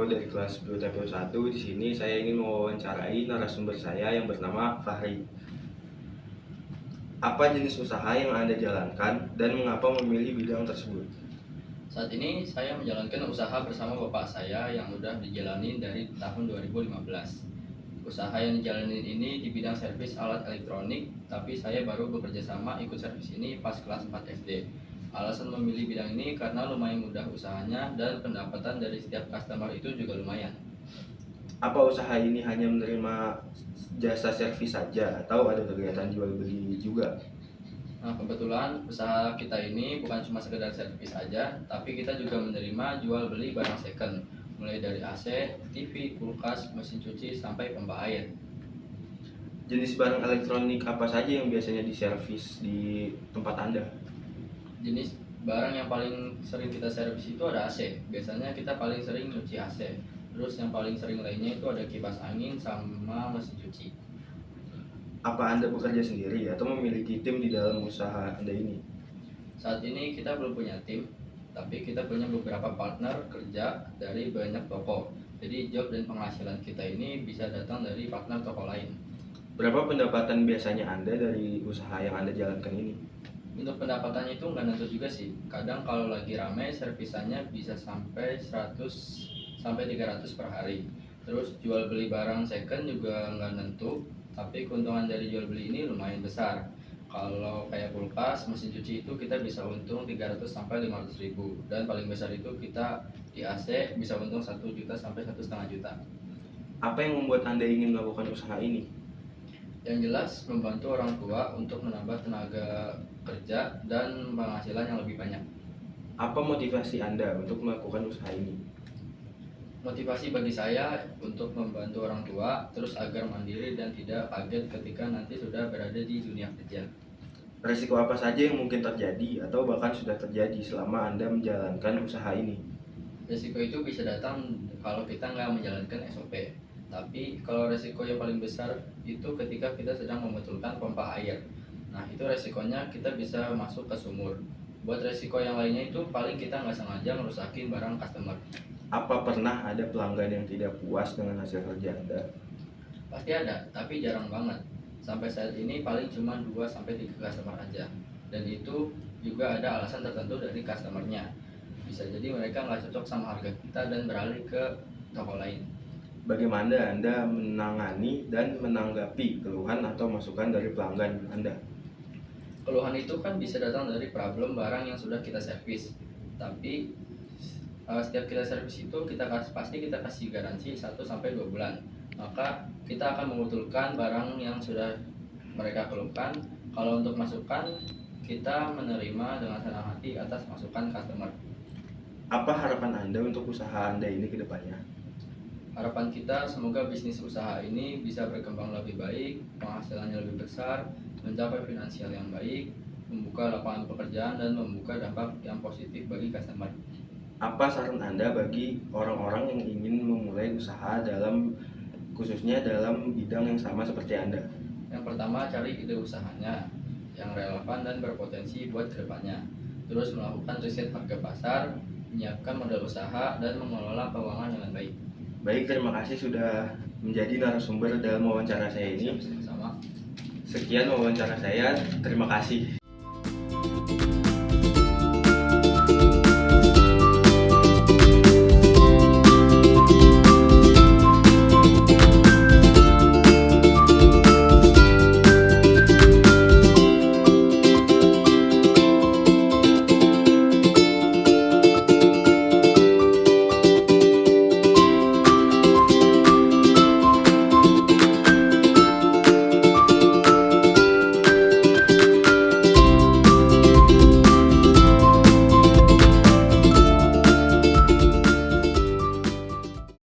dari kelas BUTPU 1. Di sini saya ingin mewawancarai narasumber saya yang bernama Fahri. Apa jenis usaha yang Anda jalankan dan mengapa memilih bidang tersebut? Saat ini saya menjalankan usaha bersama bapak saya yang udah dijalanin dari tahun 2015. Usaha yang dijalanin ini di bidang servis alat elektronik, tapi saya baru bekerja sama ikut servis ini pas kelas 4 SD. Alasan memilih bidang ini karena lumayan mudah usahanya dan pendapatan dari setiap customer itu juga lumayan. Apa usaha ini hanya menerima jasa servis saja atau ada kegiatan jual beli juga? Nah, kebetulan usaha kita ini bukan cuma sekedar servis aja, tapi kita juga menerima jual beli barang second, mulai dari AC, TV, kulkas, mesin cuci, sampai pompa air. Jenis barang elektronik apa saja yang biasanya diservis di tempat Anda? Jenis barang yang paling sering kita servis itu ada AC. Biasanya kita paling sering nyuci AC. Terus yang paling sering lainnya itu ada kipas angin sama mesin cuci. Apa Anda bekerja sendiri atau memiliki tim di dalam usaha Anda ini? Saat ini kita belum punya tim, tapi kita punya beberapa partner kerja dari banyak toko. Jadi job dan penghasilan kita ini bisa datang dari partner toko lain. Berapa pendapatan biasanya Anda dari usaha yang Anda jalankan ini? Untuk pendapatannya itu nggak nentu juga sih. Kadang kalau lagi ramai servisannya bisa sampai 100 sampai 300 per hari. Terus jual beli barang second juga nggak nentu, tapi keuntungan dari jual beli ini lumayan besar. Kalau kayak kulkas, mesin cuci itu kita bisa untung 300 sampai 500 ribu, dan paling besar itu kita di AC bisa untung 1 juta sampai 1,5 juta. Apa yang membuat Anda ingin melakukan usaha ini? Yang jelas membantu orang tua untuk menambah tenaga kerja dan penghasilan yang lebih banyak. Apa motivasi Anda untuk melakukan usaha ini? Motivasi bagi saya untuk membantu orang tua terus agar mandiri dan tidak kaget ketika nanti sudah berada di dunia kerja. Resiko apa saja yang mungkin terjadi atau bahkan sudah terjadi selama Anda menjalankan usaha ini? Resiko itu bisa datang kalau kita nggak menjalankan SOP. Tapi kalau resiko yang paling besar itu ketika kita sedang membetulkan pompa air. Nah, itu resikonya kita bisa masuk ke sumur. Buat resiko yang lainnya itu paling kita nggak sengaja merusakin barang customer. Apa pernah ada pelanggan yang tidak puas dengan hasil kerja Anda? Pasti ada, tapi jarang banget. Sampai saat ini paling cuma 2 sampai 3 customer aja. Dan itu juga ada alasan tertentu dari customernya. Bisa jadi mereka nggak cocok sama harga kita dan beralih ke toko lain. Bagaimana Anda menangani dan menanggapi keluhan atau masukan dari pelanggan Anda? Keluhan itu kan bisa datang dari problem barang yang sudah kita servis. Tapi setiap kita servis itu pasti kita kasih garansi 1 sampai 2 bulan. Maka kita akan membetulkan barang yang sudah mereka keluhkan. Kalau untuk masukan, kita menerima dengan senang hati atas masukan customer. Apa harapan Anda untuk usaha Anda ini ke depannya? Harapan kita semoga bisnis usaha ini bisa berkembang lebih baik, penghasilannya lebih besar, mencapai finansial yang baik, membuka lapangan pekerjaan dan membuka dampak yang positif bagi customer. Apa saran Anda bagi orang-orang yang ingin memulai usaha khususnya dalam bidang yang sama seperti Anda? Yang pertama, cari ide usahanya yang relevan dan berpotensi buat kedepannya. Terus melakukan riset harga pasar, menyiapkan modal usaha, dan mengelola keuangan dengan baik. Baik, terima kasih sudah menjadi narasumber dalam wawancara saya ini. Sama-sama. Sekian wawancara saya, terima kasih.